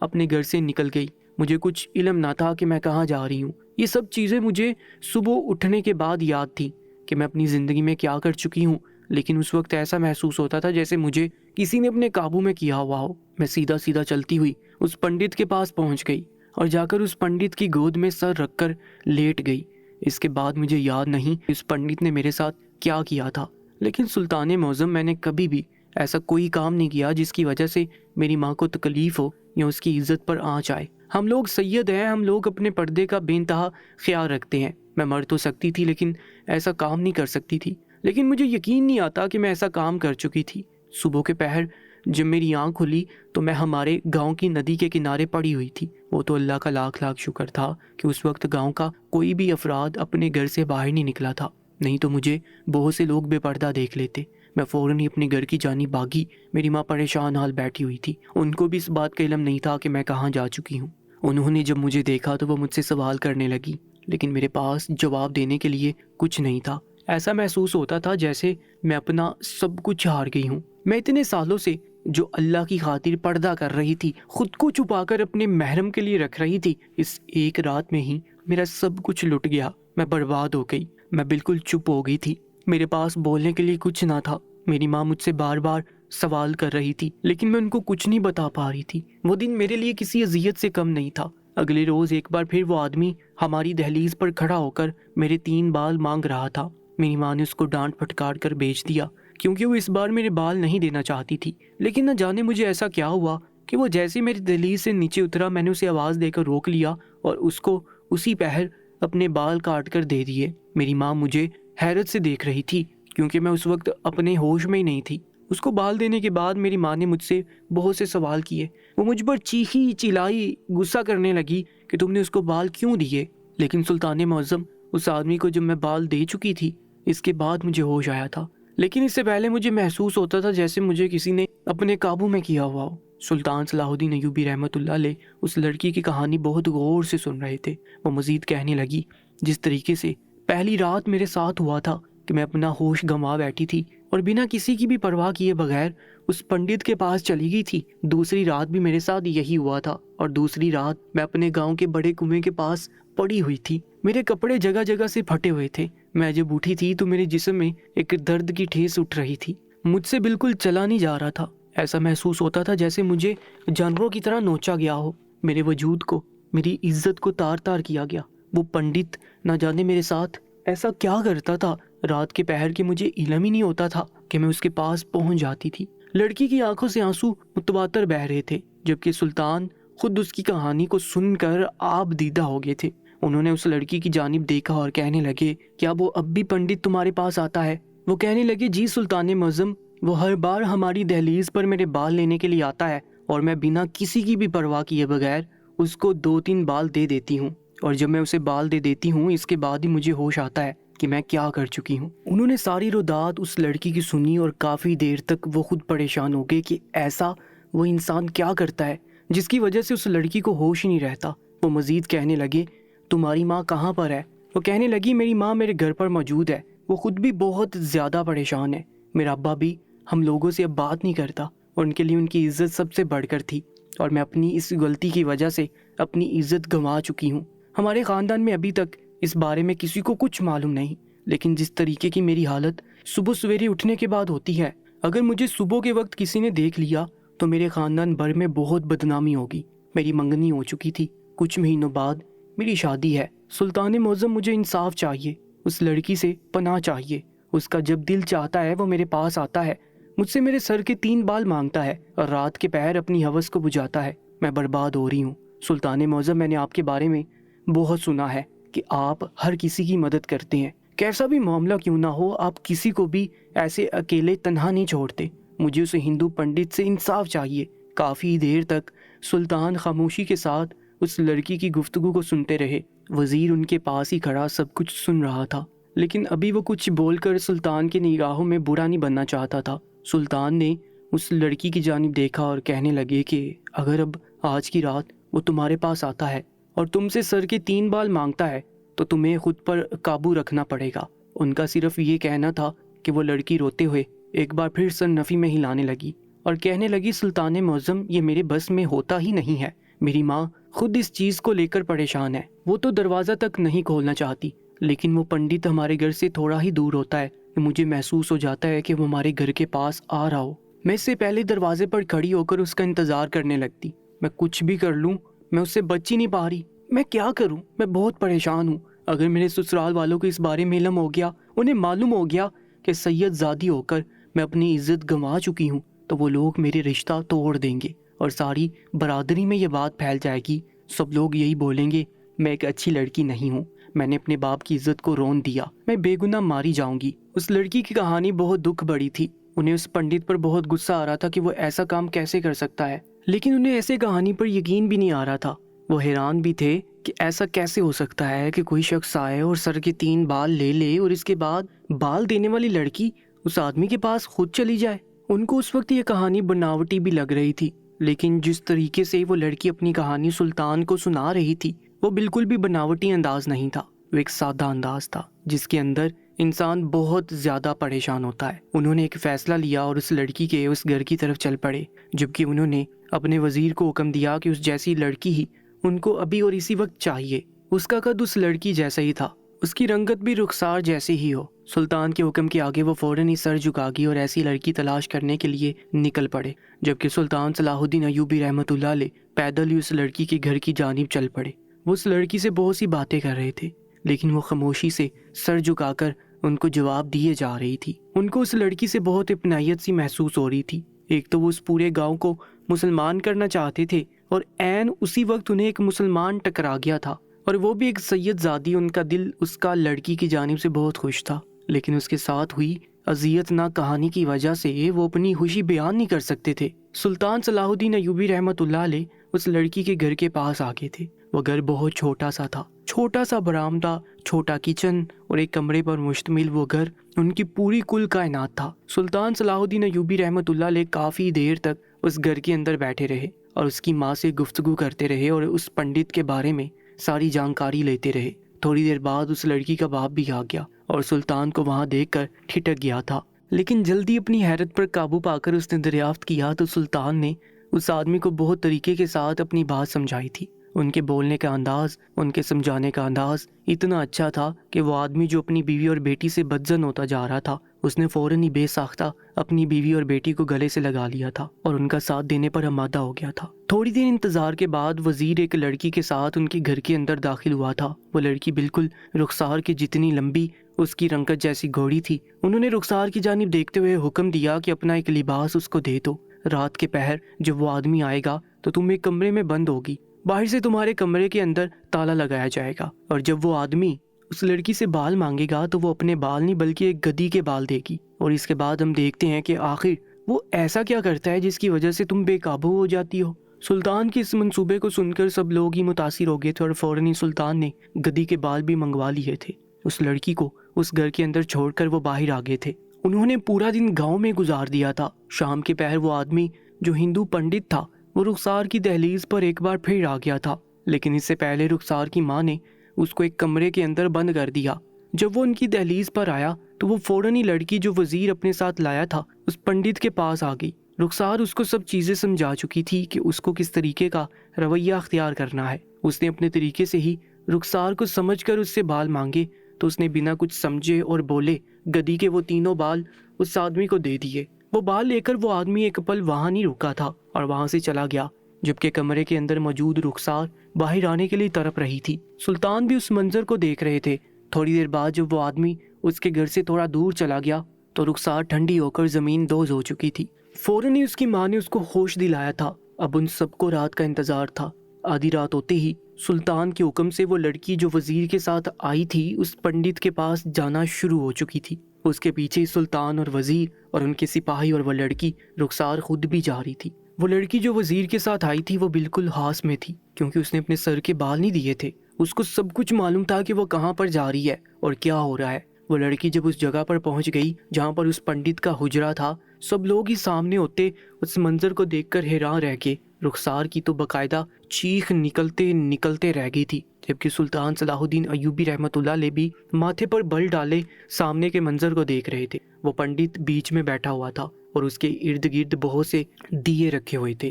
اپنے گھر سے نکل گئی۔ مجھے کچھ علم نہ تھا کہ میں کہاں جا رہی ہوں۔ یہ سب چیزیں مجھے صبح اٹھنے کے بعد یاد تھی کہ میں اپنی زندگی میں کیا کر چکی ہوں، لیکن اس وقت ایسا محسوس ہوتا تھا جیسے مجھے کسی نے اپنے قابو میں کیا ہوا ہو۔ میں سیدھا سیدھا چلتی ہوئی اس پنڈت کے پاس پہنچ گئی اور جا کر اس پنڈت کی گود میں سر رکھ کر لیٹ گئی۔ اس کے بعد مجھے یاد نہیں اس پنڈت نے میرے ساتھ کیا کیا تھا، لیکن سلطان معظم میں نے کبھی بھی ایسا کوئی کام نہیں کیا جس کی وجہ سے میری ماں کو تکلیف ہو یا اس کی عزت پر آنچ آئے۔ ہم لوگ سید ہیں، ہم لوگ اپنے پردے کا بے انتہا خیال رکھتے ہیں۔ میں مر تو سکتی تھی لیکن ایسا کام نہیں کر سکتی تھی، لیکن مجھے یقین نہیں آتا کہ میں ایسا کام کر چکی تھی۔ صبح کے پہر جب میری آنکھ کھلی تو میں ہمارے گاؤں کی ندی کے کنارے پڑی ہوئی تھی۔ وہ تو اللہ کا لاکھ لاکھ شکر تھا کہ اس وقت گاؤں کا کوئی بھی افراد اپنے گھر سے باہر نہیں نکلا تھا، نہیں تو مجھے بہت سے لوگ بے پردہ دیکھ لیتے۔ میں فوراً ہی اپنے گھر کی جانب بھاگی۔ میری ماں پریشان حال بیٹھی ہوئی تھی، ان کو بھی اس بات کا علم نہیں تھا کہ میں کہاں جا چکی ہوں۔ انہوں نے جب مجھے دیکھا تو وہ مجھ سے سوال کرنے لگی، لیکن میرے پاس جواب دینے کے لیے کچھ نہیں تھا۔ ایسا محسوس ہوتا تھا جیسے میں اپنا سب کچھ ہار گئی ہوں۔ میں اتنے سالوں سے جو اللہ کی خاطر پردہ کر رہی تھی، خود کو چھپا کر اپنے محرم کے لیے رکھ رہی تھی، اس ایک رات میں ہی میرا سب کچھ لٹ گیا۔ میں برباد ہو گئی۔ میں بالکل چپ ہو گئی تھی، میرے پاس بولنے کے لیے کچھ نہ تھا۔ میری ماں مجھ سے بار بار سوال کر رہی تھی لیکن میں ان کو کچھ نہیں بتا پا رہی تھی۔ وہ دن میرے لیے کسی اذیت سے کم نہیں تھا۔ اگلے روز ایک بار پھر وہ آدمی ہماری دہلیز پر کھڑا ہو کر میرے 3 بال مانگ رہا تھا۔ میری ماں نے اس کو ڈانٹ پھٹکار کر بیچ دیا کیونکہ وہ اس بار میرے بال نہیں دینا چاہتی تھی۔ لیکن نہ جانے مجھے ایسا کیا ہوا کہ وہ جیسے میری دہلیز سے نیچے اترا، میں نے اسے آواز دے کر روک لیا اور اس کو اسی پہر اپنے بال کاٹ کر دے دیے۔ میری ماں مجھے حیرت سے دیکھ رہی تھی کیونکہ میں اس وقت اپنے ہوش میں ہی نہیں تھی۔ اس کو بال دینے کے بعد میری ماں نے مجھ سے بہت سے سوال کیے۔ وہ مجھ پر چیخی چلائی، غصہ کرنے لگی کہ تم نے اس کو بال کیوں دیے۔ لیکن سلطان معظم، اس آدمی کو جب میں بال دے چکی تھی اس کے بعد مجھے ہوش آیا تھا، لیکن اس سے پہلے مجھے محسوس ہوتا تھا جیسے مجھے کسی نے اپنے قابو میں کیا ہوا ہو۔ سلطان صلاح الدین ایوبی رحمۃ اللہ علیہ اس لڑکی کی کہانی بہت غور سے سن رہے تھے۔ وہ مزید کہنے لگی، جس طریقے سے پہلی رات میرے ساتھ ہوا تھا کہ میں اپنا ہوش گنوا بیٹھی تھی اور بنا کسی کی بھی پرواہ کیے بغیر اس پنڈت کے پاس چلی گئی تھی، دوسری رات بھی میرے ساتھ یہی ہوا تھا، اور دوسری رات میں اپنے گاؤں کے بڑے کنویں کے پاس پڑی ہوئی تھی۔ میرے کپڑے جگہ جگہ سے پھٹے ہوئے تھے۔ میں جب اٹھی تھی تو میرے جسم میں ایک درد کی ٹھیس اٹھ رہی تھی، مجھ سے بالکل چلا نہیں جا رہا تھا۔ ایسا محسوس ہوتا تھا جیسے مجھے جانوروں کی طرح نوچا گیا ہو۔ میرے وجود کو، میری عزت کو تار تار کیا گیا۔ وہ پنڈت نہ جانے میرے ساتھ ایسا کیا کرتا تھا رات کے پہر کے، مجھے علم ہی نہیں ہوتا تھا کہ میں اس کے پاس پہنچ جاتی تھی۔ لڑکی کی آنکھوں سے آنسو متواتر بہہ رہے تھے، جبکہ سلطان خود اس کی کہانی کو سن کر آپ دیدہ ہو گئے تھے۔ انہوں نے اس لڑکی کی جانب دیکھا اور کہنے لگے، کیا وہ اب بھی پنڈت تمہارے پاس آتا ہے؟ وہ کہنے لگے، جی سلطان معظم، وہ ہر بار ہماری دہلیز پر میرے بال لینے کے لیے آتا ہے اور میں بنا کسی کی بھی پرواہ کیے بغیر اس کو 2-3 بال دے دیتی ہوں، اور جب میں اسے بال دے دیتی ہوں اس کے بعد ہی مجھے ہوش آتا ہے کہ میں کیا کر چکی ہوں۔ انہوں نے ساری رودات اس لڑکی کی سنی اور کافی دیر تک وہ خود پریشان ہو گئے کہ ایسا وہ انسان کیا کرتا ہے جس کی وجہ سے اس لڑکی کو ہوش ہی نہیں رہتا۔ وہ مزید کہنے لگے، تمہاری ماں کہاں پر ہے؟ وہ کہنے لگی، میری ماں میرے گھر پر موجود ہے، وہ خود بھی بہت زیادہ پریشان ہے۔ میرا ابا بھی ہم لوگوں سے اب بات نہیں کرتا اور ان کے لیے ان کی عزت سب سے بڑھ کر تھی، اور میں اپنی اس غلطی کی وجہ سے اپنی عزت گنوا چکی ہوں۔ ہمارے خاندان میں ابھی تک اس بارے میں کسی کو کچھ معلوم نہیں، لیکن جس طریقے کی میری حالت صبح سویرے اٹھنے کے بعد ہوتی ہے، اگر مجھے صبح کے وقت کسی نے دیکھ لیا تو میرے خاندان بھر میں بہت بدنامی ہوگی۔ میری منگنی ہو چکی تھی، کچھ مہینوں بعد میری شادی ہے۔ سلطان معظم، مجھے انصاف چاہیے، اس لڑکی سے پناہ چاہیے۔ اس کا جب دل چاہتا ہے وہ میرے پاس آتا ہے، مجھ سے میرے سر کے 3 بال مانگتا ہے اور رات کے پہر اپنی ہوس کو بجھاتا ہے۔ میں برباد ہو رہی ہوں۔ سلطان معظم، میں نے آپ کے بارے میں بہت سنا ہے کہ آپ ہر کسی کی مدد کرتے ہیں، کیسا بھی معاملہ کیوں نہ ہو، آپ کسی کو بھی ایسے اکیلے تنہا نہیں چھوڑتے۔ مجھے اسے ہندو پنڈت سے انصاف چاہیے۔ کافی دیر تک سلطان خاموشی کے ساتھ اس لڑکی کی گفتگو کو سنتے رہے۔ وزیر ان کے پاس ہی کھڑا سب کچھ سن رہا تھا، لیکن ابھی وہ کچھ بول کر سلطان کی نگاہوں میں برا نہیں بننا چاہتا تھا۔ سلطان نے اس لڑکی کی جانب دیکھا اور کہنے لگے کہ اگر اب آج کی رات وہ تمہارے پاس آتا ہے اور تم سے سر کے 3 بال مانگتا ہے تو تمہیں خود پر قابو رکھنا پڑے گا۔ ان کا صرف یہ کہنا تھا کہ وہ لڑکی روتے ہوئے ایک بار پھر سر نفی میں ہلانے لگی اور کہنے لگی، سلطان معظم، یہ میرے بس میں ہوتا ہی نہیں ہے۔ میری ماں خود اس چیز کو لے کر پریشان ہے، وہ تو دروازہ تک نہیں کھولنا چاہتی، لیکن وہ پنڈت ہمارے گھر سے تھوڑا ہی دور ہوتا ہے کہ مجھے محسوس ہو جاتا ہے کہ وہ ہمارے گھر کے پاس آ رہا ہو۔ میں اس سے پہلے دروازے پر کھڑی ہو کر اس کا انتظار کرنے لگتی۔ میں کچھ بھی کر لوں، میں اس سے بچ ہی نہیں پا رہی۔ میں کیا کروں؟ میں بہت پریشان ہوں۔ اگر میرے سسرال والوں کو اس بارے میں علم ہو گیا، انہیں معلوم ہو گیا کہ سید زادی ہو کر میں اپنی عزت گنوا چکی ہوں، تو وہ لوگ میرے رشتہ توڑ دیں گے اور ساری برادری میں یہ بات پھیل جائے گی۔ سب لوگ یہی بولیں گے میں ایک اچھی لڑکی نہیں ہوں، میں نے اپنے باپ کی عزت کو رون دیا، میں بے گناہ ماری جاؤں گی۔ اس لڑکی کی کہانی بہت دکھ بڑی تھی۔ انہیں اس پنڈت پر بہت غصہ آ رہا تھا کہ وہ ایسا کام کیسے کر سکتا ہے، لیکن انہیں ایسے کہانی پر یقین بھی نہیں آ رہا تھا۔ وہ حیران بھی تھے کہ ایسا کیسے ہو سکتا ہے کہ کوئی شخص آئے اور سر کے 3 بال لے لے اور اس کے بعد بال دینے والی لڑکی اس آدمی کے پاس خود چلی جائے۔ ان کو اس وقت یہ کہانی بناوٹی بھی لگ رہی تھی، لیکن جس طریقے سے وہ لڑکی اپنی کہانی سلطان کو سنا رہی تھی وہ بالکل بھی بناوٹی انداز نہیں تھا، وہ ایک سادہ انداز تھا جس کے اندر انسان بہت زیادہ پریشان ہوتا ہے۔ انہوں نے ایک فیصلہ لیا اور اس لڑکی کے اس گھر کی طرف چل پڑے، جبکہ انہوں نے اپنے وزیر کو حکم دیا کہ اس جیسی لڑکی ہی ان کو ابھی اور اسی وقت چاہیے۔ اس کا قد اس لڑکی جیسا ہی تھا، اس کی رنگت بھی رخسار جیسی ہی ہو۔ سلطان کے حکم کے آگے وہ فوراً ہی سر جھکا گئی اور ایسی لڑکی تلاش کرنے کے لیے نکل پڑے، جبکہ سلطان صلاح الدین ایوبی رحمۃ اللہ علیہ پیدل ہی اس لڑکی کے گھر کی جانب چل پڑے۔ وہ اس لڑکی سے بہت سی باتیں کر رہے تھے، لیکن وہ خاموشی سے سر جھکا کر ان کو جواب دیے جا رہی تھی۔ ان کو اس لڑکی سے بہت اپنائیت سی محسوس ہو رہی تھی۔ ایک تو وہ اس پورے گاؤں کو مسلمان کرنا چاہتے تھے اور عین اسی وقت انہیں ایک مسلمان ٹکرا گیا تھا، اور وہ بھی ایک سید زادی۔ ان کا دل اس کا لڑکی کی جانب سے بہت خوش تھا، لیکن اس کے ساتھ ہوئی اذیت ناک کہانی کی وجہ سے وہ اپنی خوشی بیان نہیں کر سکتے تھے۔ سلطان صلاح الدین ایوبی رحمۃ اللہ علیہ اس لڑکی کے گھر کے پاس آ گئے تھے۔ وہ گھر بہت چھوٹا سا تھا، چھوٹا سا برآمدہ، چھوٹا کچن اور ایک کمرے پر مشتمل وہ گھر ان کی پوری کل کائنات تھا۔ سلطان صلاح الدین ایوبی رحمۃ اللہ علیہ کافی دیر تک اس گھر کے اندر بیٹھے رہے اور اس کی ماں سے گفتگو کرتے رہے اور اس پنڈت کے بارے میں ساری جانکاری لیتے رہے۔ تھوڑی دیر بعد اس لڑکی کا باپ بھی آ گیا اور سلطان کو وہاں دیکھ کر ٹھٹک گیا تھا، لیکن جلدی اپنی حیرت پر قابو پا کر اس نے دریافت کیا تو سلطان نے اس آدمی کو بہت طریقے کے ساتھ اپنی بات سمجھائی تھی۔ ان کے بولنے کا انداز، ان کے سمجھانے کا انداز اتنا اچھا تھا کہ وہ آدمی جو اپنی بیوی اور بیٹی سے بدزن ہوتا جا رہا تھا، اس نے فوراً ہی بے ساختہ اپنی بیوی اور بیٹی کو گلے سے لگا لیا تھا اور ان کا ساتھ دینے پر آمادہ ہو گیا تھا۔ تھوڑی دیر انتظار کے بعد وزیر ایک لڑکی کے ساتھ ان کے گھر کے اندر داخل ہوا تھا۔ وہ لڑکی بالکل رخسار کی جتنی لمبی اس کی رنگت جیسی گھوڑی تھی۔ انہوں نے رخسار کی جانب دیکھتے ہوئے حکم دیا کہ اپنا ایک لباس اس کو دے دو۔ رات کے پہر جب وہ آدمی آئے گا تو تم ایک کمرے میں بند ہوگی، باہر سے تمہارے کمرے کے اندر تالا لگایا جائے گا، اور جب وہ آدمی اس لڑکی سے بال مانگے گا تو وہ اپنے بال نہیں بلکہ ایک گدی کے بال دے گی، اور اس کے بعد ہم دیکھتے ہیں کہ آخر وہ ایسا کیا کرتا ہے جس کی وجہ سے تم بے قابو ہو جاتی ہو۔ سلطان کے اس منصوبے کو سن کر سب لوگ ہی متاثر ہو گئے تھے اور فوراً ہی سلطان نے گدی کے بال بھی منگوا لیے تھے۔ اس لڑکی کو اس گھر کے اندر چھوڑ کر وہ باہر آ گئے تھے۔ انہوں نے پورا دن گاؤں میں گزار دیا تھا۔ شام کے پہر وہ آدمی جو ہندو پنڈت تھا وہ رخسار کی دہلیز پر ایک بار پھر آ گیا تھا، لیکن اس سے پہلے رخسار کی ماں نے اس کو ایک کمرے کے اندر بند کر دیا۔ جب وہ ان کی دہلیز پر آیا تو وہ فوراً ہی لڑکی جو وزیر اپنے ساتھ لایا تھا اس پنڈت کے پاس آ گئی۔ رخسار اس کو سب چیزیں سمجھا چکی تھی کہ اس کو کس طریقے کا رویہ اختیار کرنا ہے۔ اس نے اپنے طریقے سے ہی رخسار کو سمجھ کر اس سے بال مانگے تو اس نے بنا کچھ سمجھے اور بولے گدی کے وہ تینوں بال اس آدمی کو دے دیے۔ وہ بال لے کر وہ آدمی ایک پل وہاں نہیں رکا تھا اور وہاں سے چلا گیا، جبکہ کمرے کے اندر موجود رخسار باہر آنے کے لیے تڑپ رہی تھی۔ سلطان بھی اس منظر کو دیکھ رہے تھے۔ تھوڑی دیر بعد جب وہ آدمی اس کے گھر سے تھوڑا دور چلا گیا تو رخسار ٹھنڈی ہو کر زمین دوز ہو چکی تھی۔ فوراً ہی اس کی ماں نے اس کو ہوش دلایا تھا۔ اب ان سب کو رات کا انتظار تھا۔ آدھی رات ہوتے ہی سلطان کے حکم سے وہ لڑکی جو وزیر کے ساتھ آئی تھی اس پنڈت کے پاس جانا شروع ہو چکی تھی۔ اس کے پیچھے سلطان اور وزیر اور ان کے سپاہی اور وہ لڑکی رخسار خود بھی جا رہی تھی۔ وہ لڑکی جو وزیر کے ساتھ آئی تھی وہ بالکل ہاس میں تھی، کیونکہ اس نے اپنے سر کے بال نہیں دیے تھے۔ اس کو سب کچھ معلوم تھا کہ وہ کہاں پر جا رہی ہے اور کیا ہو رہا ہے۔ وہ لڑکی جب اس جگہ پر پہنچ گئی جہاں پر اس پنڈت کا حجرہ تھا، سب لوگ ہی سامنے ہوتے اس منظر کو دیکھ کر حیران رہ گئے۔ رخسار کی تو باقاعدہ چیخ نکلتے رہ گئی تھی، جبکہ سلطان صلاح الدین ایوبی رحمۃ اللہ علیہ بھی ماتھے پر بل ڈالے سامنے کے منظر کو دیکھ رہے تھے۔ وہ پنڈت بیچ میں بیٹھا ہوا تھا اور اس کے ارد گرد بہت سے دیے رکھے ہوئے تھے۔